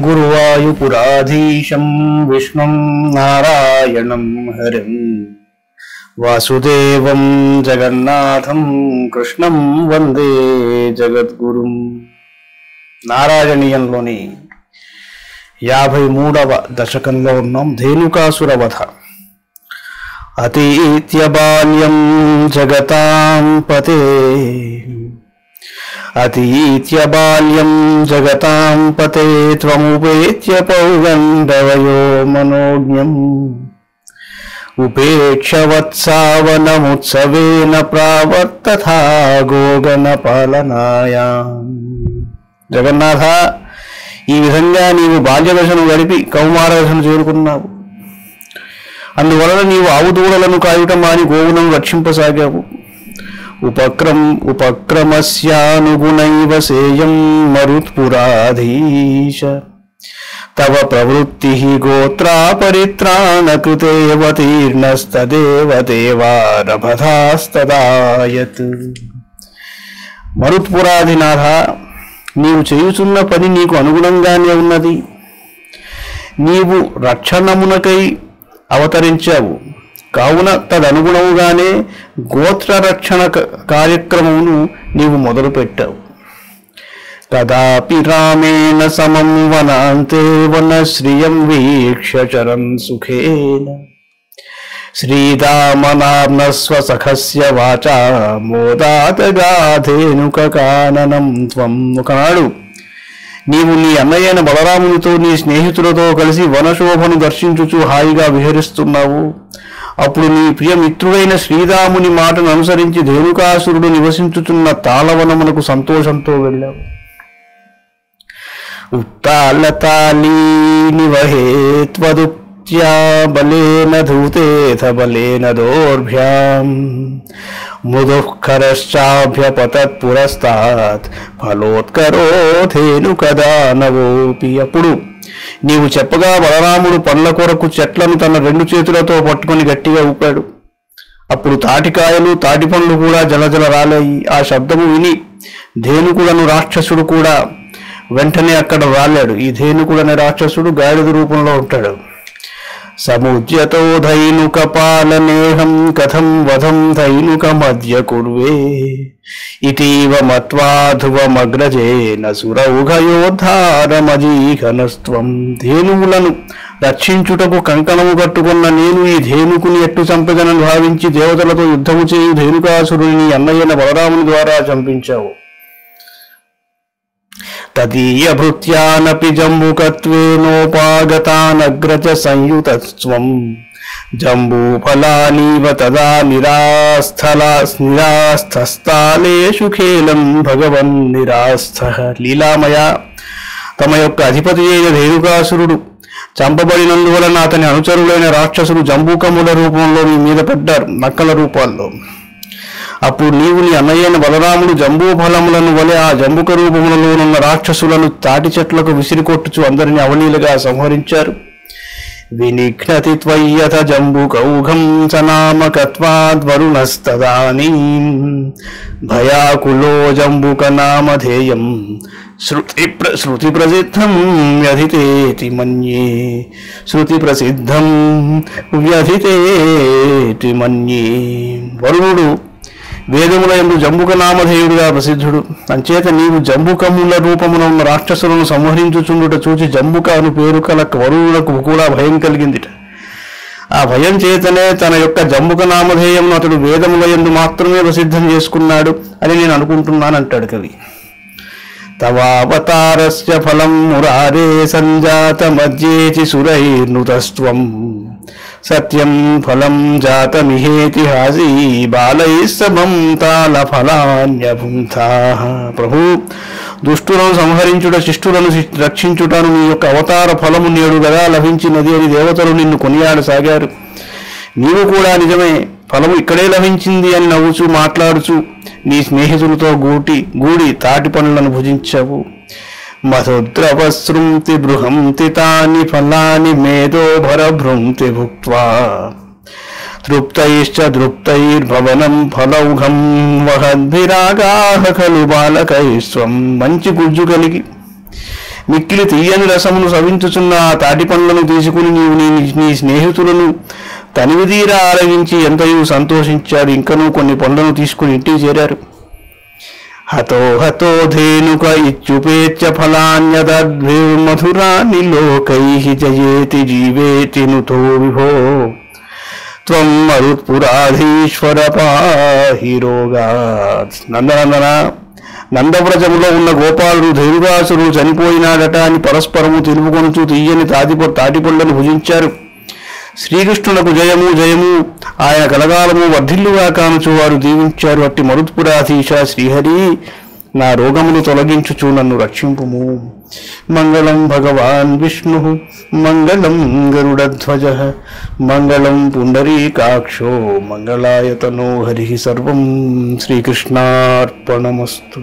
గురువాయుపురాధీశం విష్ణుం నారాయణం హరిం వాసుదేవం జగన్నాథం కృష్ణం వందే జగద్గురుం. నారాయణీయంలోని 53వ దశకంలో ఉన్నాం. ధేనుకాసుర వధ. అతీత్య బాల్యం జగతాం పతే, అతీత్య బాల్యం జగతాం పతే త్వముపేత్య పౌగంధవయో మనోజ్ఞం ఉపేక్ష వత్సావనముత్సవేన ప్రావర్తథా గోగణ పాలనాయాం. జగన్నాథ, ఈ విధంగా నీవు బాల్యదశను గడిపి కౌమార దశను చేరుకున్నావు. అందువలన నీవు ఆవు దూడలను కాయటం మాని గోవులను రక్షింపసాగావు. ఉపక్రమస్యానుగుణైవ సేయం మరుత్పురాధీశ తవ ప్రవృత్తి గోత్రా పరిత్రాణ కృతేవతీర్ణస్తదేవ దేవారభధాస్తదాయత్. మరుత్పురాధినాథ, నీవు చేయుచున్న పని నీకు అనుగుణంగానే ఉన్నది. నీవు రక్షణమునకై అవతరించావు కావున తదనుగుణముగానే గోత్ర రక్షణ కార్యక్రమమును నీవు మొదలుపెట్టావు. తదాపి రామేణ సమం వనాంతే వనశ్రియం వీక్ష చరన్ సుఖేన శ్రీరామనామ్నస్వ సఖస్య వాచా మోదాత గాధేనుక కాననం త్వం. ఒకనాడు నీవు నీ అన్నయ్యైన బలరామునితో నీ స్నేహితులతో కలిసి వనశోభను దర్శించుచు హాయిగా విహరిస్తున్నావు. అప్పుడు నీ ప్రియమిత్రుడైన శ్రీరాముని మాటను అనుసరించి ధేనుకాసురుడు నివసించుచున్న తాళవనమునకు సంతోషంతో వెళ్ళావు. ఉత్తాళతాళీ నివహేత్వదుప్త్యా బలేన ధూతేథ బలేన దోర్భ్యాం మృదుఃకరశ్చాభ్యపతత్ పురస్తాత్ ఫలోత్కరోధేను కదా నవోపి. అప్పుడు నీవు చెప్పగా బలరాముడు పండ్ల కొరకు చెట్లను తన 2 చేతులతో పట్టుకొని గట్టిగా ఊపాడు. అప్పుడు తాటికాయలు తాటి పండ్లు కూడా జలజల రాలాయి. ఆ శబ్దము విని ధేనుకుడను రాక్షసుడు కూడా వెంటనే అక్కడ రాలాడు. ఈ ధేనుకుడనే రాక్షసుడు గాడిద రూపంలో ఉంటాడు. సముద్యతో ధైనుక పాలనేహం కథం వధం ధైనుక మధ్య కుర్వే ఇటీవ మత్వాధువమగ్రజేన సురౌఘయోద్ధారమజీఘనస్త్వం. ధేనువులను రక్షించుటకు కంకణము కట్టుకున్న నేను ఈ ధేనుకుని ఎట్టు చంపగనని భావించి దేవతలతో యుద్ధము చేయు ధేనుకాసురుని అన్నయ్యన బలరాముని ద్వారా చంపించావు. తదీయ భృత్యానపి జంబుకత్వేనోపాగతానగ్రజ సంయుతస్త్వం జంబూఫలానీవ తదా నిరాస్థస్థాలేషు ఖేలం భగవన్ నిరాస్థ. లీలామయ, తమ యొక్క అధిపతి అయిన ధేనుకాసురుడు చంపబడినందువలన అతని అనుచరులైన రాక్షసులు జంబూకముల రూపంలో మీ మీద పడ్డారు, నక్కల రూపాల్లో. అప్పుడు నీవు నీ అన్నయ్యైన బలరాముడు జంబూఫలములను వలె ఆ జంబుక రూపములలోనున్న రాక్షసులను తాటి చెట్లకు విసిరికొట్టుచు అందరినీ అవలీలగా సంహరించారు. వినిఘ్నతి త్వయ్యథ జంబుకౌఘం సనామకత్వాద్వరుణస్తదానీం భయాకులో జంబుక నామధేయం శృతి ప్రసిద్ధం వ్యధితేతి మన్యే. శృతి ప్రసిద్ధం వ్యధితేతి మన్యే. వరుణుడు వేదముల యందు జంబుక నామధేయుడుగా ప్రసిద్ధుడు. అంచేత నీవు జంబుకముల రూపమున ఉన్న రాక్షసులను సంహరించుచుండుట చూచి జంబుక అను పేరు కల వరుణులకు కూడా భయం కలిగిందిట. ఆ భయం చేతనే తన యొక్క జంబుక నామధేయమును అతడు వేదముల యందు మాత్రమే ప్రసిద్ధం చేసుకున్నాడు అని నేను అనుకుంటున్నానంటాడు కవి. తవావతారస్య ఫలం మురారే సంజాత మధ్యేతి సురైర్నుతస్త్వం సత్యం ఫలం జాతమిహేతిహాసీ బాలైః సమం తాళ ఫలాన్యభుంతాః. ప్రభు, దుష్టులను సంహరించుట శిష్టులను రక్షించుటను నీ యొక్క అవతార ఫలము నేడు గదా లభించినది అని దేవతలు నిన్ను కొనియాడసాగారు. నీవు కూడా నిజమే, ఫలము ఇక్కడే లభించింది అని నవ్వుచూ మాట్లాడుచు నీ స్నేహితులతో గూడి తాటి పనులను భుజించావు. మధుద్రవసృంతి బృహంతి తాని ఫలాని మేధోభరభృంతి భుక్త్వా తృప్తైశ్చ దృప్తైర్భవనం ఫలౌఘం వహద్భిరాగాః ఖలు బాలకైస్వం. మంచి గుజ్జు కలిగి మిక్కిలి తీయని రసమును సవించుచున్న ఆ తాటి పండ్లను తీసుకుని నీవు నీ స్నేహితులను తనివిదీరా ఆరగించి ఎంతయూ సంతోషించాడు. ఇంకనూ కొన్ని పండ్లను తీసుకుని ఇంటికి చేరారు. హతో హతో ధేనుక ఇచ్చుపేత్య ఫలాన్యదద్భిర్మధురాని లోకైః జయేతి జీవేతి నుతో విభో త్వం మరుత్పురాధీశ్వర పాహి రోగాత్. నందనందన, నందవ్రజములో ఉన్న గోపాలుడు ధేనుదాసుడు చనిపోయినాడట అని పరస్పరము తెలుపుకొనుచు తీయని తాటిపళ్ళను భుజించారు. శ్రీకృష్ణునకు జయము జయము, ఆయన కలగాలము వర్ధిల్లుగా కానుచు వారు దీవించారు. అట్టి మరుత్పురాధీశ శ్రీహరి, నా రోగమును తొలగించుచు నన్ను రక్షింపుము. మంగళం భగవాన్ విష్ణు, మంగళం గరుడధ్వజ, మంగళం పుండరీకాక్షో, మంగళాయతనో హరి. సర్వం శ్రీకృష్ణార్పణమస్తు.